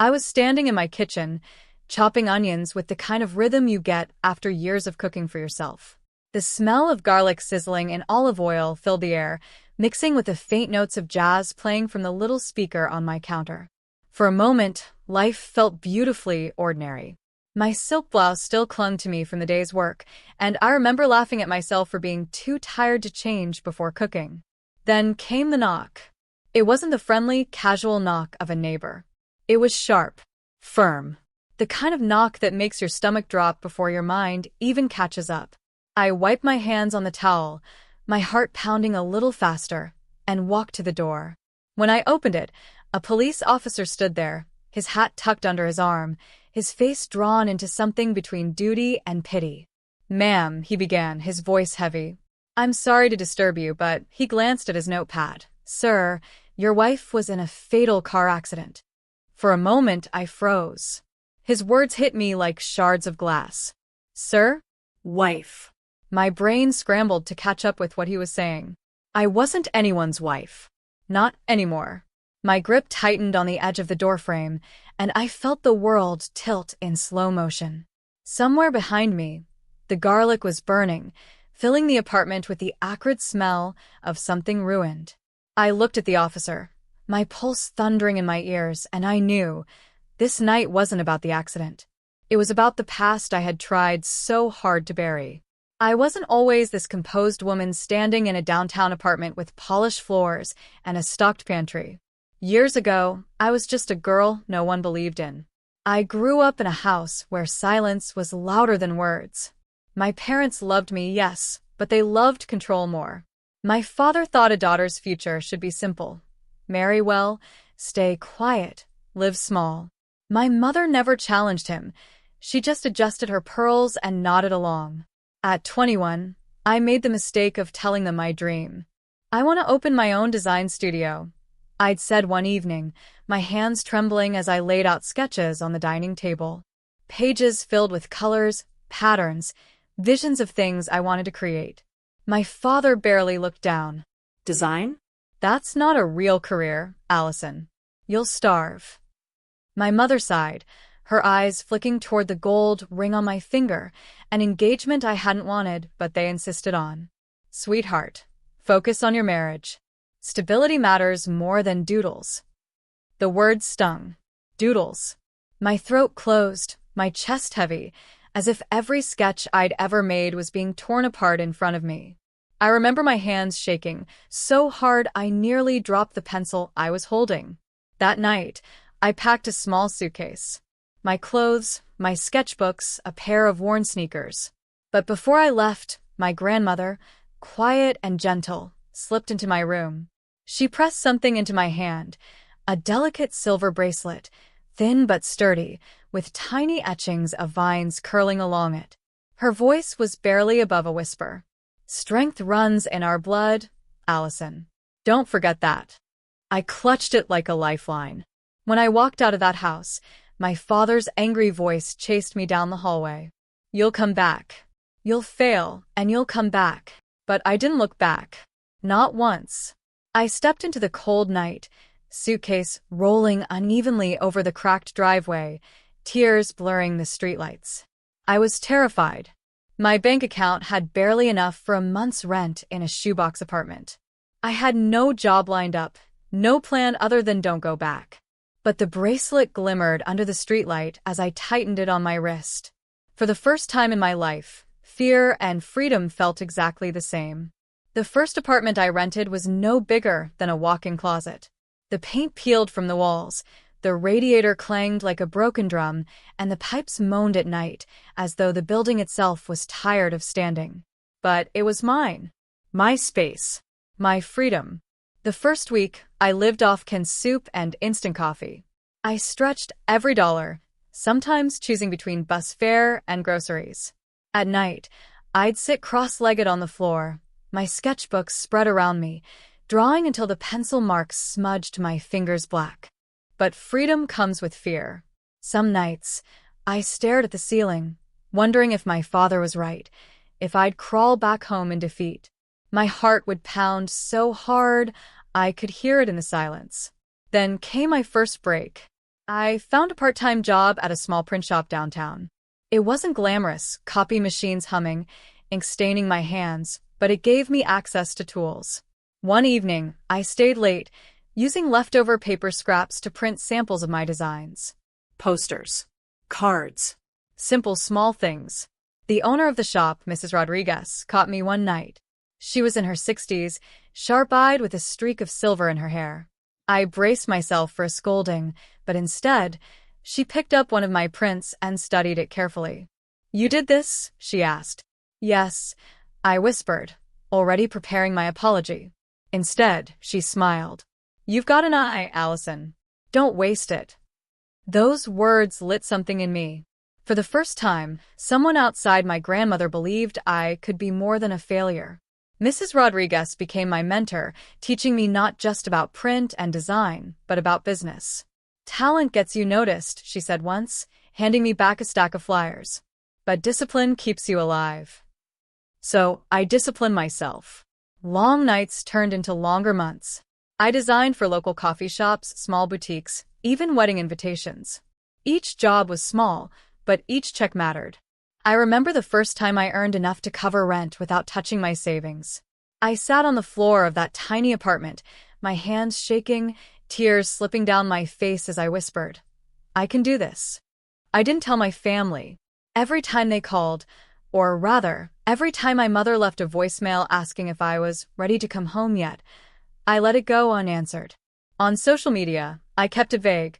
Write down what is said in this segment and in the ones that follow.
I was standing in my kitchen, chopping onions with the kind of rhythm you get after years of cooking for yourself. The smell of garlic sizzling in olive oil filled the air, mixing with the faint notes of jazz playing from the little speaker on my counter. For a moment, life felt beautifully ordinary. My silk blouse still clung to me from the day's work, and I remember laughing at myself for being too tired to change before cooking. Then came the knock. It wasn't the friendly, casual knock of a neighbor. It was sharp, firm, the kind of knock that makes your stomach drop before your mind even catches up. I wiped my hands on the towel, my heart pounding a little faster, and walked to the door. When I opened it, a police officer stood there, his hat tucked under his arm, his face drawn into something between duty and pity. "Ma'am," he began, his voice heavy. "I'm sorry to disturb you," but he glanced at his notepad. "Sir, your wife was in a fatal car accident." For a moment, I froze. His words hit me like shards of glass. "Sir? Wife." My brain scrambled to catch up with what he was saying. I wasn't anyone's wife. Not anymore. My grip tightened on the edge of the doorframe, and I felt the world tilt in slow motion. Somewhere behind me, the garlic was burning, filling the apartment with the acrid smell of something ruined. I looked at the officer, my pulse thundering in my ears, and I knew this night wasn't about the accident. It was about the past I had tried so hard to bury. I wasn't always this composed woman standing in a downtown apartment with polished floors and a stocked pantry. Years ago, I was just a girl no one believed in. I grew up in a house where silence was louder than words. My parents loved me, yes, but they loved control more. My father thought a daughter's future should be simple. Marry well, stay quiet, live small. My mother never challenged him. She just adjusted her pearls and nodded along. At 21, I made the mistake of telling them my dream. "I want to open my own design studio," I'd said one evening, my hands trembling as I laid out sketches on the dining table. Pages filled with colors, patterns, visions of things I wanted to create. My father barely looked down. "Design? That's not a real career, Allison. You'll starve." My mother sighed, her eyes flicking toward the gold ring on my finger, an engagement I hadn't wanted, but they insisted on. "Sweetheart, focus on your marriage. Stability matters more than doodles." The word stung. Doodles. My throat closed, my chest heavy, as if every sketch I'd ever made was being torn apart in front of me. I remember my hands shaking, so hard I nearly dropped the pencil I was holding. That night, I packed a small suitcase. My clothes, my sketchbooks, a pair of worn sneakers. But before I left, my grandmother, quiet and gentle, slipped into my room. She pressed something into my hand, a delicate silver bracelet, thin but sturdy, with tiny etchings of vines curling along it. Her voice was barely above a whisper. "Strength runs in our blood, Allison. Don't forget that." I clutched it like a lifeline. When I walked out of that house, my father's angry voice chased me down the hallway. "You'll come back. You'll fail, and you'll come back." But I didn't look back. Not once. I stepped into the cold night, suitcase rolling unevenly over the cracked driveway, tears blurring the streetlights. I was terrified. My bank account had barely enough for a month's rent in a shoebox apartment. I had no job lined up, no plan other than don't go back. But the bracelet glimmered under the streetlight as I tightened it on my wrist. For the first time in my life, fear and freedom felt exactly the same. The first apartment I rented was no bigger than a walk-in closet. The paint peeled from the walls, the radiator clanged like a broken drum, and the pipes moaned at night, as though the building itself was tired of standing. But it was mine. My space. My freedom. The first week, I lived off canned soup and instant coffee. I stretched every dollar, sometimes choosing between bus fare and groceries. At night, I'd sit cross-legged on the floor, my sketchbooks spread around me, drawing until the pencil marks smudged my fingers black. But freedom comes with fear. Some nights, I stared at the ceiling, wondering if my father was right, if I'd crawl back home in defeat. My heart would pound so hard I could hear it in the silence. Then came my first break. I found a part-time job at a small print shop downtown. It wasn't glamorous, copy machines humming, ink staining my hands, but it gave me access to tools. One evening, I stayed late, using leftover paper scraps to print samples of my designs. Posters. Cards. Simple small things. The owner of the shop, Mrs. Rodriguez, caught me one night. She was in her 60s, sharp-eyed with a streak of silver in her hair. I braced myself for a scolding, but instead, she picked up one of my prints and studied it carefully. "You did this?" she asked. "Yes," I whispered, already preparing my apology. Instead, she smiled. "You've got an eye, Allison. Don't waste it." Those words lit something in me. For the first time, someone outside my grandmother believed I could be more than a failure. Mrs. Rodriguez became my mentor, teaching me not just about print and design, but about business. "Talent gets you noticed," she said once, handing me back a stack of flyers. "But discipline keeps you alive." So, I disciplined myself. Long nights turned into longer months. I designed for local coffee shops, small boutiques, even wedding invitations. Each job was small, but each check mattered. I remember the first time I earned enough to cover rent without touching my savings. I sat on the floor of that tiny apartment, my hands shaking, tears slipping down my face as I whispered, "I can do this." I didn't tell my family. Every time they called, or rather, every time my mother left a voicemail asking if I was ready to come home yet, I let it go unanswered. On social media, I kept it vague.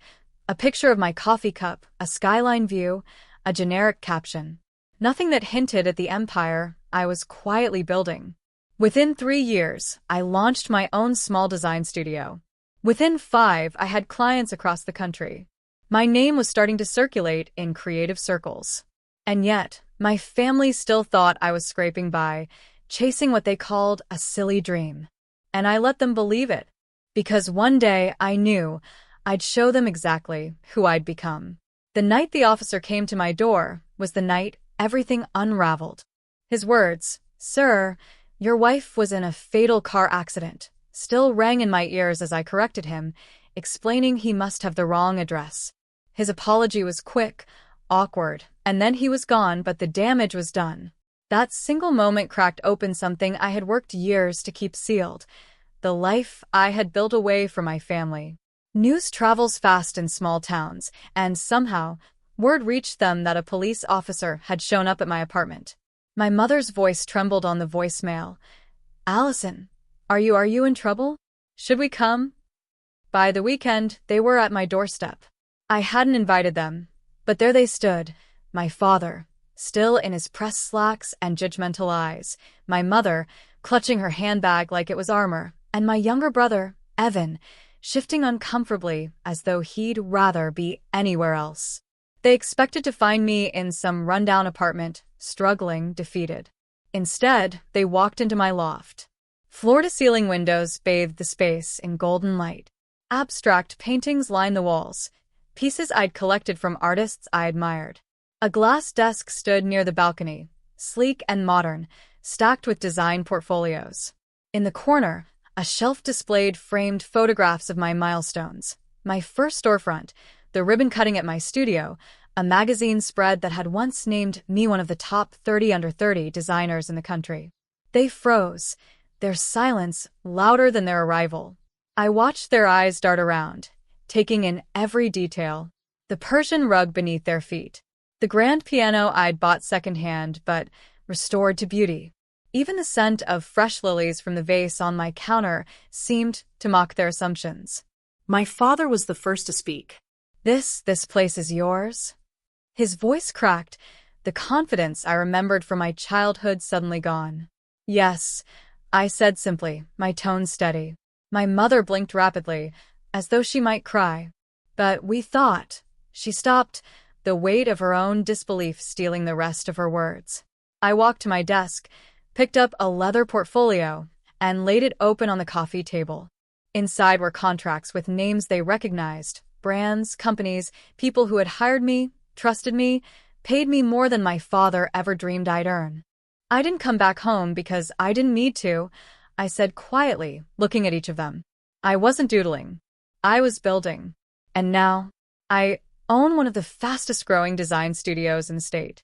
A picture of my coffee cup, a skyline view, a generic caption. Nothing that hinted at the empire I was quietly building. Within 3 years, I launched my own small design studio. Within 5, I had clients across the country. My name was starting to circulate in creative circles. And yet, my family still thought I was scraping by, chasing what they called a silly dream. And I let them believe it, because one day I knew I'd show them exactly who I'd become. The night the officer came to my door was the night everything unraveled. His words, "Sir, your wife was in a fatal car accident," still rang in my ears as I corrected him, explaining he must have the wrong address. His apology was quick, awkward, and then he was gone, but the damage was done. That single moment cracked open something I had worked years to keep sealed, the life I had built away from my family. News travels fast in small towns, and somehow, word reached them that a police officer had shown up at my apartment. My mother's voice trembled on the voicemail. "Allison, are you in trouble? Should we come?" By the weekend, they were at my doorstep. I hadn't invited them, but there they stood, my father, still in his pressed slacks and judgmental eyes, my mother, clutching her handbag like it was armor, and my younger brother, Evan, shifting uncomfortably as though he'd rather be anywhere else. They expected to find me in some rundown apartment, struggling, defeated. Instead, they walked into my loft. Floor-to-ceiling windows bathed the space in golden light. Abstract paintings lined the walls, pieces I'd collected from artists I admired. A glass desk stood near the balcony, sleek and modern, stacked with design portfolios. In the corner, a shelf displayed framed photographs of my milestones, my first storefront, the ribbon cutting at my studio, a magazine spread that had once named me one of the top 30 under 30 designers in the country. They froze, their silence louder than their arrival. I watched their eyes dart around, taking in every detail. The Persian rug beneath their feet, the grand piano I'd bought secondhand but restored to beauty. Even the scent of fresh lilies from the vase on my counter seemed to mock their assumptions. My father was the first to speak. This place is yours?" His voice cracked, the confidence I remembered from my childhood suddenly gone. "Yes," I said simply, my tone steady. My mother blinked rapidly, as though she might cry. "But we thought—" She stopped, the weight of her own disbelief stealing the rest of her words. I walked to my desk, picked up a leather portfolio, and laid it open on the coffee table. Inside were contracts with names they recognized, brands, companies, people who had hired me, trusted me, paid me more than my father ever dreamed I'd earn. "I didn't come back home because I didn't need to," I said quietly, looking at each of them. I wasn't doodling. I was building. And now, I own one of the fastest-growing design studios in the state.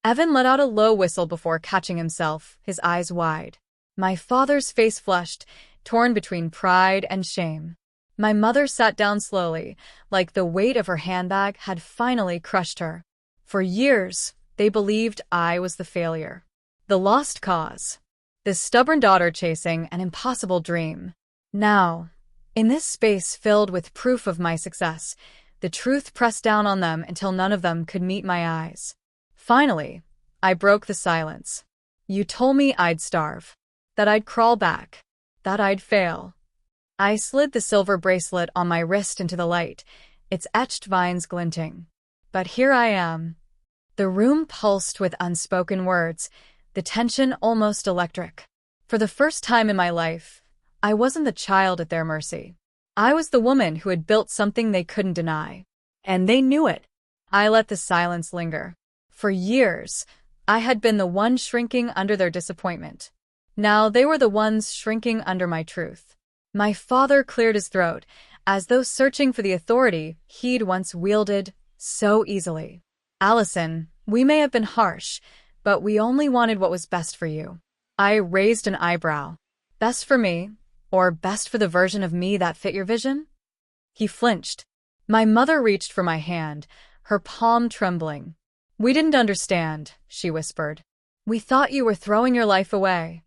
Evan let out a low whistle before catching himself, his eyes wide. My father's face flushed, torn between pride and shame. My mother sat down slowly, like the weight of her handbag had finally crushed her. For years, they believed I was the failure, the lost cause, the stubborn daughter chasing an impossible dream. Now, in this space filled with proof of my success, the truth pressed down on them until none of them could meet my eyes. Finally, I broke the silence. You told me I'd starve, that I'd crawl back, that I'd fail. I slid the silver bracelet on my wrist into the light, its etched vines glinting. But here I am. The room pulsed with unspoken words, the tension almost electric. For the first time in my life, I wasn't the child at their mercy. I was the woman who had built something they couldn't deny. And they knew it. I let the silence linger. For years, I had been the one shrinking under their disappointment. Now they were the ones shrinking under my truth. My father cleared his throat, as though searching for the authority he'd once wielded so easily. Allison, we may have been harsh, but we only wanted what was best for you. I raised an eyebrow. Best for me? Or best for the version of me that fit your vision? He flinched. My mother reached for my hand, her palm trembling. We didn't understand, she whispered. We thought you were throwing your life away.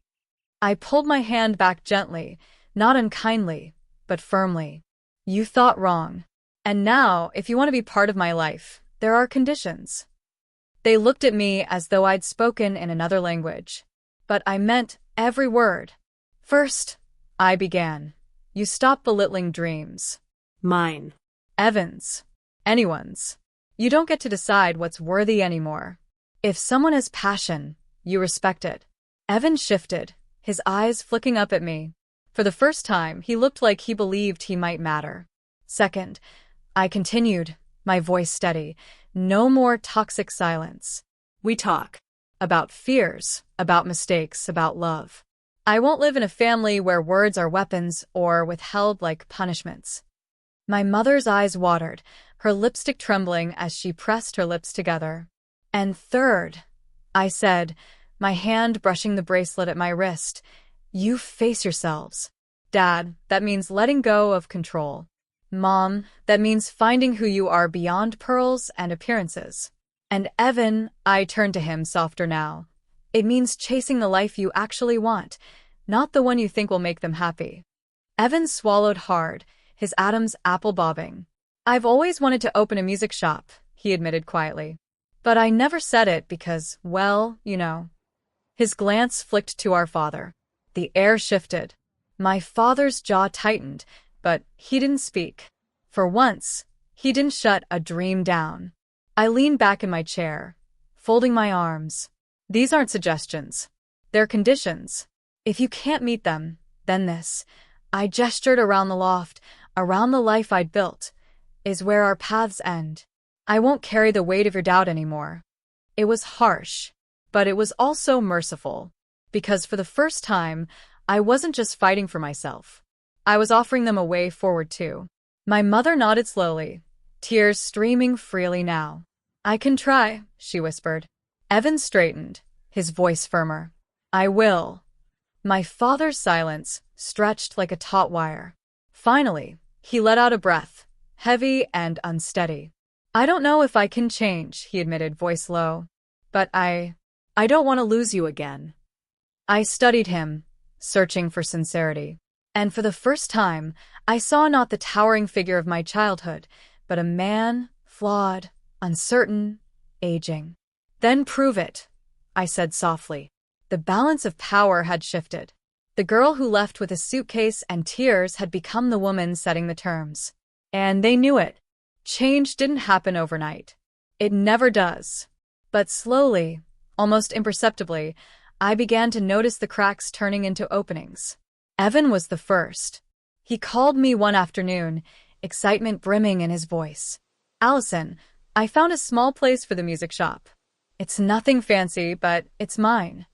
I pulled my hand back gently, not unkindly, but firmly. You thought wrong. And now, if you want to be part of my life, there are conditions. They looked at me as though I'd spoken in another language. But I meant every word. First, I began. You stop belittling dreams. Mine. Evan's. Anyone's. You don't get to decide what's worthy anymore. If someone has passion, you respect it. Evan shifted, his eyes flicking up at me. For the first time, he looked like he believed he might matter. Second, I continued, my voice steady. No more toxic silence. We talk. About fears, about mistakes, about love. I won't live in a family where words are weapons or withheld like punishments. My mother's eyes watered, her lipstick trembling as she pressed her lips together. And third, I said, my hand brushing the bracelet at my wrist, you face yourselves. Dad, that means letting go of control. Mom, that means finding who you are beyond pearls and appearances. And Evan, I turned to him softer now. It means chasing the life you actually want, not the one you think will make them happy. Evan swallowed hard, his atoms apple bobbing. I've always wanted to open a music shop, he admitted quietly. But I never said it because, well, you know. His glance flicked to our father. The air shifted. My father's jaw tightened, but he didn't speak. For once, he didn't shut a dream down. I leaned back in my chair, folding my arms. These aren't suggestions. They're conditions. If you can't meet them, then this, I gestured around the loft, around the life I'd built, is where our paths end. I won't carry the weight of your doubt anymore. It was harsh, but it was also merciful, because for the first time, I wasn't just fighting for myself. I was offering them a way forward too. My mother nodded slowly, tears streaming freely now. I can try, she whispered. Evan straightened, his voice firmer. I will. My father's silence stretched like a taut wire. Finally, he let out a breath, heavy and unsteady. I don't know if I can change, he admitted, voice low. But I don't want to lose you again. I studied him, searching for sincerity. And for the first time, I saw not the towering figure of my childhood, but a man, flawed, uncertain, aging. Then prove it, I said softly. The balance of power had shifted. The girl who left with a suitcase and tears had become the woman setting the terms. And they knew it. Change didn't happen overnight. It never does. But slowly, almost imperceptibly, I began to notice the cracks turning into openings. Evan was the first. He called me one afternoon, excitement brimming in his voice. Allison, I found a small place for the music shop. It's nothing fancy, but it's mine.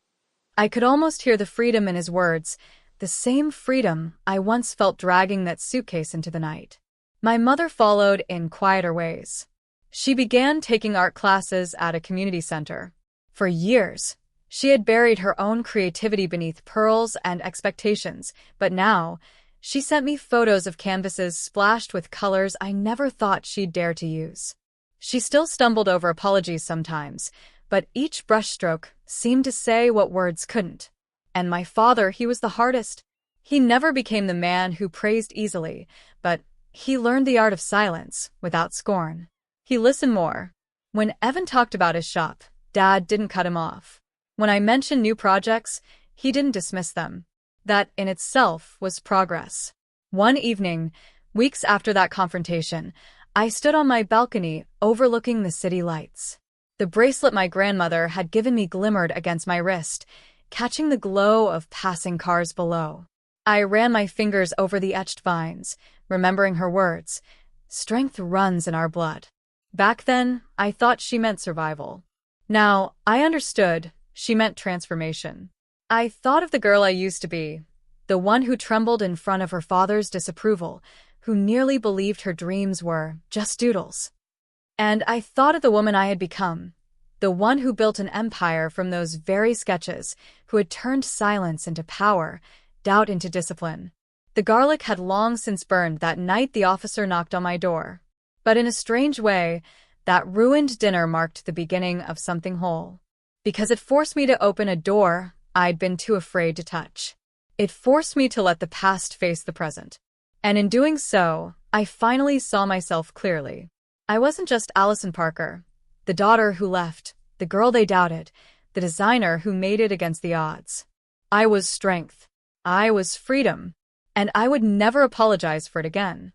I could almost hear the freedom in his words, the same freedom I once felt dragging that suitcase into the night. My mother followed in quieter ways. She began taking art classes at a community center. For years, she had buried her own creativity beneath pearls and expectations, but now, she sent me photos of canvases splashed with colors I never thought she'd dare to use. She still stumbled over apologies sometimes, but each brushstroke seemed to say what words couldn't. And my father, he was the hardest. He never became the man who praised easily, but he learned the art of silence without scorn. He listened more. When Evan talked about his shop, Dad didn't cut him off. When I mentioned new projects, he didn't dismiss them. That in itself was progress. One evening, weeks after that confrontation, I stood on my balcony overlooking the city lights. The bracelet my grandmother had given me glimmered against my wrist, catching the glow of passing cars below. I ran my fingers over the etched vines, remembering her words, "Strength runs in our blood." Back then, I thought she meant survival. Now, I understood she meant transformation. I thought of the girl I used to be, the one who trembled in front of her father's disapproval, who nearly believed her dreams were just doodles. And I thought of the woman I had become, the one who built an empire from those very sketches, who had turned silence into power, doubt into discipline. The garlic had long since burned that night the officer knocked on my door. But in a strange way, that ruined dinner marked the beginning of something whole. Because it forced me to open a door I'd been too afraid to touch. It forced me to let the past face the present. And in doing so, I finally saw myself clearly. I wasn't just Allison Parker, the daughter who left, the girl they doubted, the designer who made it against the odds. I was strength. I was freedom. And I would never apologize for it again.